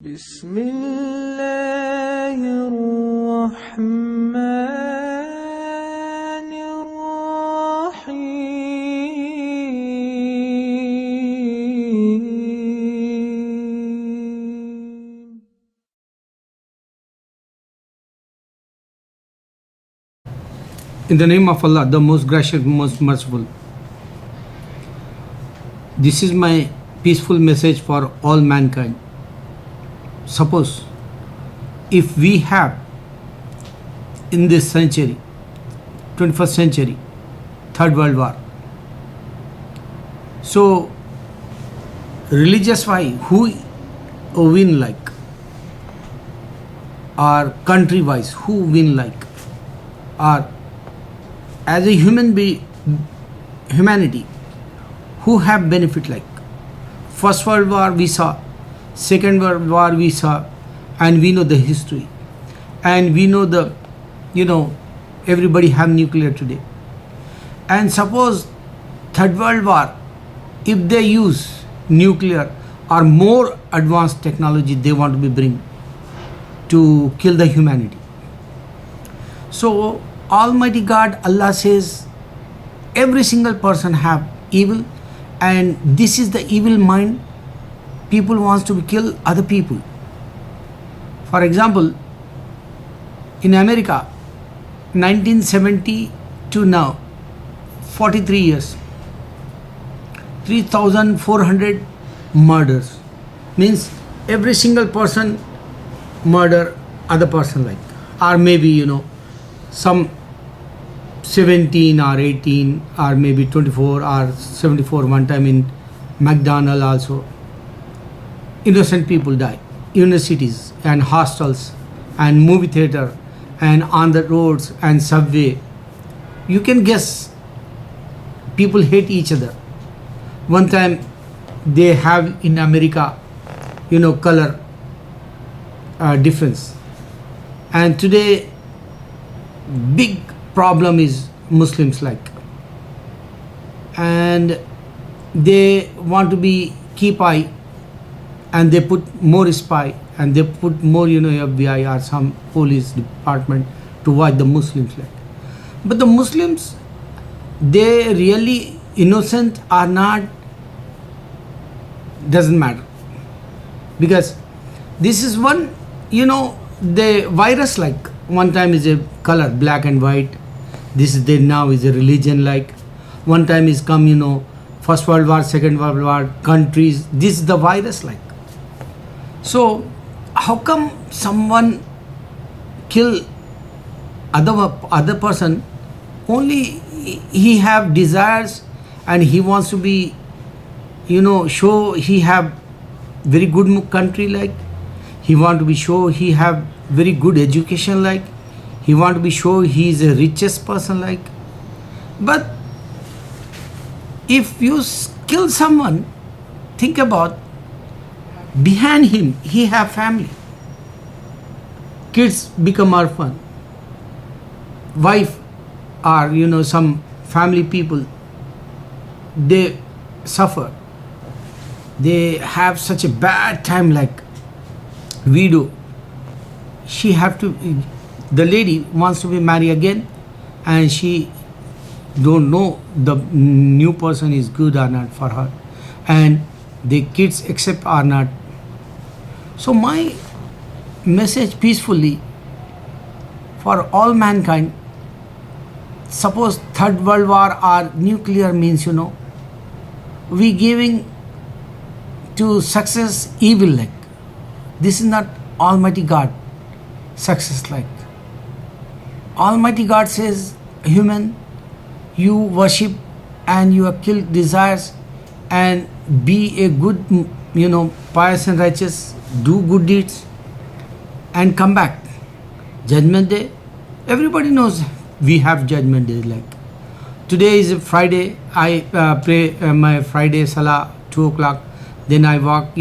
بسم الله الرحمن الرحيم. In the name of Allah, the most gracious, most merciful. This is my peaceful message for all mankind. Suppose if we have in this century, 21st century, Third World War, so religious wise, who win like, or country wise, who win like, or as a humanity, who have benefit like. First World War we saw, Second World War we saw, and we know the history, and we know everybody have nuclear today. And suppose Third World War, if they use nuclear or more advanced technology they want to be bring to kill the humanity. So Almighty God, Allah says, every single person have evil, and this is the evil mind. People wants to kill other people. For example, in America, 1970 to now, 43 years, 3,400 murders. Means every single person murder other person like, or maybe some 17 or 18 or maybe 24 or 74 one time in McDonald also. Innocent people die. Universities and hostels and movie theater and on the roads and subway. You can guess, people hate each other. One time they have in America, color difference. And today big problem is Muslims like, and they want to be keep eye, and they put more spy, and they put more FBI or some police department to watch the Muslims like. But the Muslims, they really innocent or not doesn't matter, because this is one the virus like. One time is a color black and white. This is now is a religion like. One time is come First World War, Second World War, countries. This is the virus like. So how come someone kill other person? Only he have desires, and he wants to be show he have very good country like. He want to be show he have very good education like. He want to be show he is a richest person like. But if you kill someone, think about, behind him he have family, kids become orphan, wife or some family people, they suffer, they have such a bad time like. Widow, she have to, the lady wants to be married again, and she don't know the new person is good or not for her, and the kids accept or not. So my message peacefully for all mankind, suppose Third World War or nuclear means we giving to success evil like. This is not Almighty God success like. Almighty God says, human, you worship and you kill desires and be a good, pious and righteous, do good deeds and come back. Judgment day, everybody knows we have judgment day like. Today is Friday, I pray my Friday Salah 2 o'clock, then I walk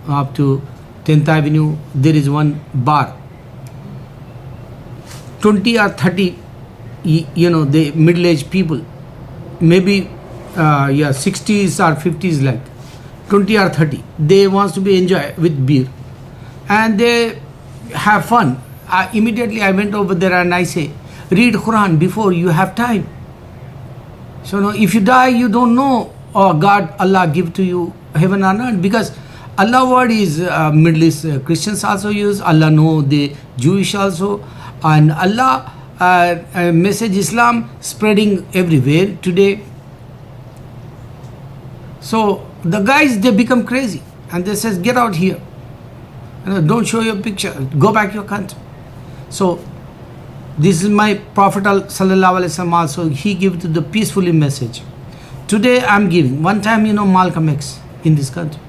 up to 10th Avenue, there is one bar. 20 or 30, the middle-aged people, maybe 60s or 50s like, 20 or 30, they wants to be enjoy with beer. and they have fun. Immediately I went over there and I say, read Quran before you have time. So no, if you die, you don't know, oh God, Allah give to you heaven or not, because Allah word is Middle East Christians also use, Allah know the Jewish also, and Allah message Islam spreading everywhere today. So the guys, they become crazy and they says, get out here, don't show your picture, go back your country. So this is my Prophet sallallahu alaihi wasallam also, he give to the peacefully message. Today I'm giving, one time Malcolm X in this country.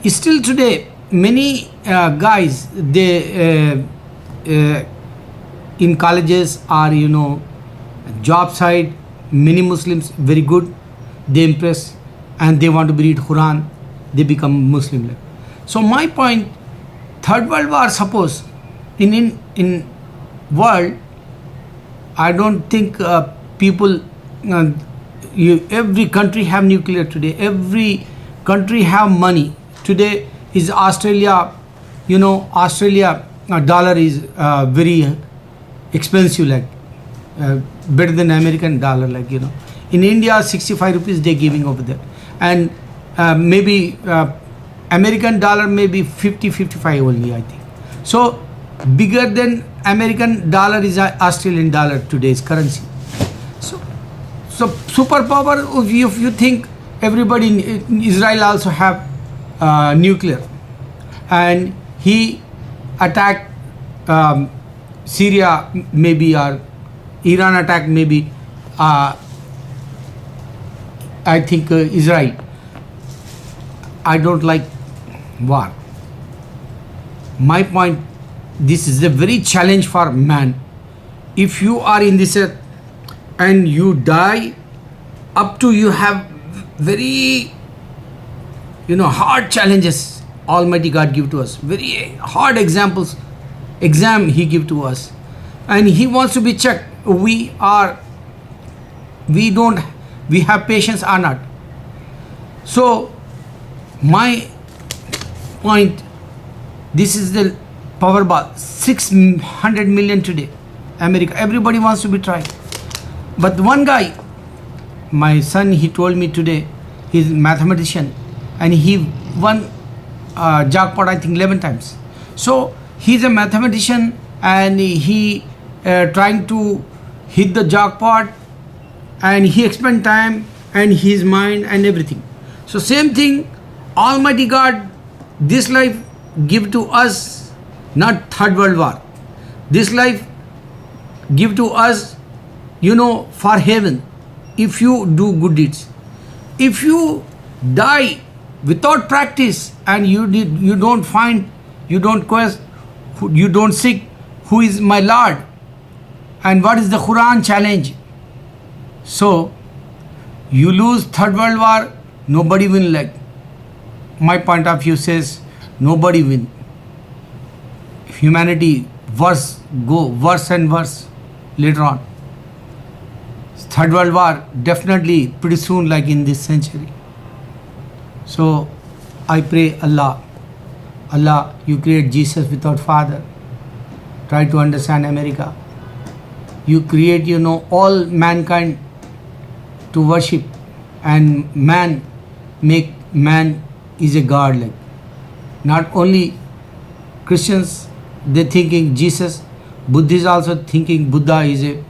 Still today many guys, they in colleges or job site, many Muslims very good, they impress and they want to read Quran, they become Muslim. So my point, third world war, suppose in world, I don't think people, every country have nuclear today, every country have money. Today is Australia, Australia dollar is very expensive, like better than American dollar, like in India 65 rupees they giving over there, and maybe American dollar maybe 50-55 only, I think. So bigger than American dollar is Australian dollar, today's currency. So superpower, if you think everybody in Israel also have nuclear, and he attacked Syria maybe, or Iran attack maybe I think Israel. I don't like war. My point, this is a very challenge for man. If you are in this earth and you die, up to you have very hard challenges Almighty God give to us, very hard exam he give to us, and he wants to be checked, we have patience or not. So my point, this is the Powerball, 600 million today, America, everybody wants to be tried. But one guy, my son, he told me today, he's a mathematician, and he won jackpot I think 11 times. So he's a mathematician and he trying to hit the jackpot, and he expend time and his mind and everything. So same thing, Almighty God, this life give to us, not third world war. This life give to us, for heaven, if you do good deeds. If you die without practice and you don't find, you don't quest, you don't seek who is my Lord and what is the Quran challenge, so you lose third world war, nobody win. Like my point of view says, nobody win. Humanity go worse and worse later on. Third world war definitely pretty soon, like in this century. So I pray Allah, you create Jesus without father. Try to understand America. You create, all mankind to worship, and make man is a God. Like not only Christians, they thinking Jesus, Buddhists also thinking Buddha is a,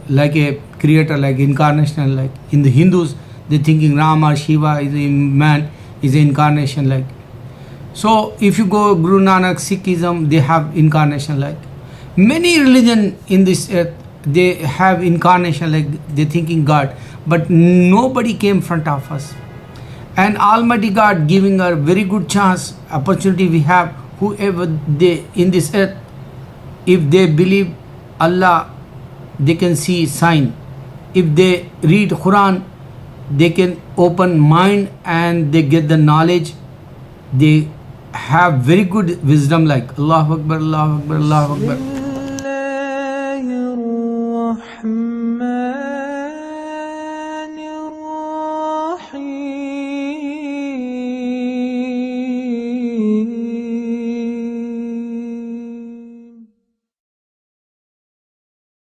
like a creator, like incarnational. Like in the Hindus, they thinking Rama, Shiva is a man, is an incarnation. Like so, if you go Guru Nanak, Sikhism, they have incarnation. Like many religion in this earth, they have incarnation. Like they thinking God, but nobody came front of us. And Almighty God giving a very good chance, opportunity we have. Whoever they in this earth, if they believe Allah, they can see sign. If they read Quran, they can open mind and they get the knowledge. They have very good wisdom, like Allahu Akbar, Allahu Akbar, Allahu Akbar.